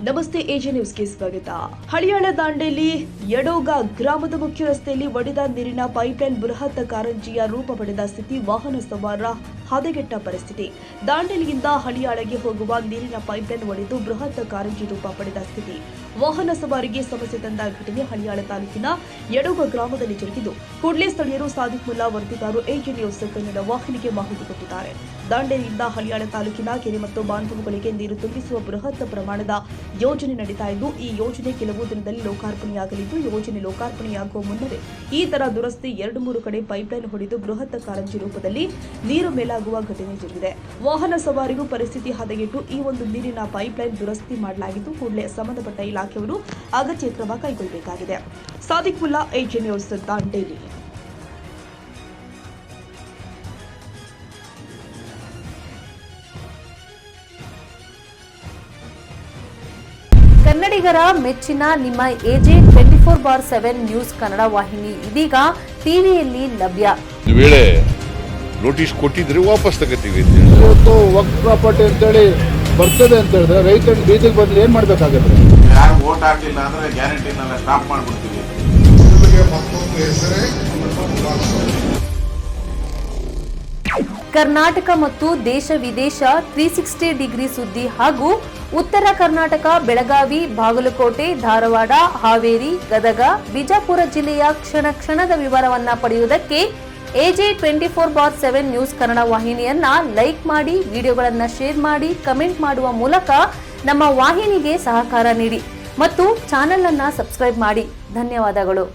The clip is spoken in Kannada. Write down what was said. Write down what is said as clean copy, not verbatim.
ನಮಸ್ತೆ ಎಜೆ ನ್ಯೂಸ್ಗೆ ಸ್ವಾಗತ. ಹಳಿಯಾಳ ದಾಂಡೇಲಿ ಯಡೋಗ ಗ್ರಾಮದ ಮುಖ್ಯ ರಸ್ತೆಯಲ್ಲಿ ಒಡೆದ ನೀರಿನ ಪೈಪ್ಲೈನ್ ಬೃಹತ್ ಕಾರಂಜಿಯ ರೂಪ ಪಡೆದ ಸ್ಥಿತಿ, ವಾಹನ ಸವಾರರ ಹದಗೆಟ್ಟ ಪರಿಸ್ಥಿತಿ. ದಾಂಡೇಲಿಯಿಂದ ಹಳಿಯಾಳಗೆ ಹೋಗುವ ನೀರಿನ ಪೈಪ್ಲೈನ್ ಒಡೆದು ಬೃಹತ್ ಕಾರಂಜಿ ರೂಪ ಪಡೆದ ಸ್ಥಿತಿ, ವಾಹನ ಸವಾರಿಗೆ ಸಮಸ್ಯೆ ತಂದ ಘಟನೆ ಹಳಿಯಾಳ ತಾಲೂಕಿನ ಯಡೋಗ ಗ್ರಾಮದಲ್ಲಿ ಜರುಗಿದ್ದು, ಕೂಡಲೇ ಸ್ಥಳೀಯರು ಸಾದಿಕ್ ಮುಲ್ಲಾ ವರದಿಗಾರರು ಎಜೆ ನ್ಯೂಸ್ ಕನ್ನಡ ವಾಹಿನಿಗೆ ಮಾಹಿತಿ ಕೊಟ್ಟಿದ್ದಾರೆ. ದಾಂಡೇಲಿಯಿಂದ ಹಳಿಯಾಳ ತಾಲೂಕಿನ ಕೆರೆ ಮತ್ತು ಬಾಂಧವಗಳಿಗೆ ನೀರು ತುಂಬಿಸುವ ಬೃಹತ್ ಪ್ರಮಾಣದ ಯೋಜನೆ ನಡೀತಾ ಇದ್ದು, ಈ ಯೋಜನೆ ಕೆಲವು ದಿನದಲ್ಲಿ ಲೋಕಾರ್ಪಣೆಯಾಗಲಿದ್ದು, ಯೋಜನೆ ಲೋಕಾರ್ಪಣೆಯಾಗುವ ಮುನ್ನವೇ ಈ ತರ ದುರಸ್ತಿ 2-3 ಕಡೆ ಪೈಪ್ಲೈನ್ ಹೊಡೆದು ಬೃಹತ್ ಕಾರಂಜಿ ರೂಪದಲ್ಲಿ ನೀರು ಮೇಲಾಗುವ ಘಟನೆ ಜರುಗಿದೆ. ವಾಹನ ಸವಾರಿಗೂ ಪರಿಸ್ಥಿತಿ ಹದಗೆಟ್ಟು ಈ ಒಂದು ನೀರಿನ ಪೈಪ್ಲೈನ್ ದುರಸ್ತಿ ಮಾಡಲಾಗಿದ್ದು, ಕೂಡಲೇ ಸಂಬಂಧಪಟ್ಟ ಇಲಾಖೆಯವರು ಅಗತ್ಯ ಕ್ರಮ ಕೈಗೊಳ್ಳಬೇಕಾಗಿದೆ. Sadiq Mulla, AJ news, Dandeli. ಕನ್ನಡಿಗರ ಮೆಚ್ಚಿನ ನಿಮ್ಮ ಎಜೆ 24/7 ನ್ಯೂಸ್ ಕನ್ನಡ ವಾಹಿನಿ ಇದೀಗ ಟಿವಿಯಲ್ಲಿ ಲಭ್ಯ. ವೇಳೆ ನೋಟಿಸ್ ಕೊಟ್ಟಿದ್ರೆ ವಾಪಸ್ ತಗೋತೀವಿ. ಇವತ್ತು ವಕ್ಫ್ ಪ್ರಾಪರ್ಟಿ ಅಂತೇಳಿ ಬರ್ತದೆ ಅಂತ ಹೇಳಿದ್ರೆ ರೈತರು ಬೀದಿಗೆ ಬಂದ್ರೆ ಏನ್ ಮಾಡ್ಬೇಕಾಗತ್ತೆ? ಯಾರು ವೋಟ್ ಹಾಕಿಲ್ಲ ಅಂದ್ರೆ ಗ್ಯಾರಂಟಿನೆಲ್ಲ ಸ್ಟಾಪ್ ಮಾಡ್ಬಿಡ್ತೀವಿ. ಕರ್ನಾಟಕ ಮತ್ತು ದೇಶ ವಿದೇಶ 360 ಡಿಗ್ರಿ ಸುದ್ದಿ ಹಾಗೂ ಉತ್ತರ ಕರ್ನಾಟಕ, ಬೆಳಗಾವಿ, ಬಾಗಲಕೋಟೆ, ಧಾರವಾಡ, ಹಾವೇರಿ, ಗದಗ, ಬಿಜಾಪುರ ಜಿಲ್ಲೆಯ ಕ್ಷಣ ಕ್ಷಣದ ವಿವರವನ್ನ ಪಡೆಯುವುದಕ್ಕೆ ಎಜೆ 24/7 ನ್ಯೂಸ್ ಕನ್ನಡ ವಾಹಿನಿಯನ್ನ ಲೈಕ್ ಮಾಡಿ, ವಿಡಿಯೋಗಳನ್ನ ಶೇರ್ ಮಾಡಿ, ಕಮೆಂಟ್ ಮಾಡುವ ಮೂಲಕ ನಮ್ಮ ವಾಹಿನಿಗೆ ಸಹಕಾರ ನೀಡಿ ಮತ್ತು ಚಾನೆಲ್ ಅನ್ನ ಸಬ್ಸ್ಕ್ರೈಬ್ ಮಾಡಿ. ಧನ್ಯವಾದಗಳು.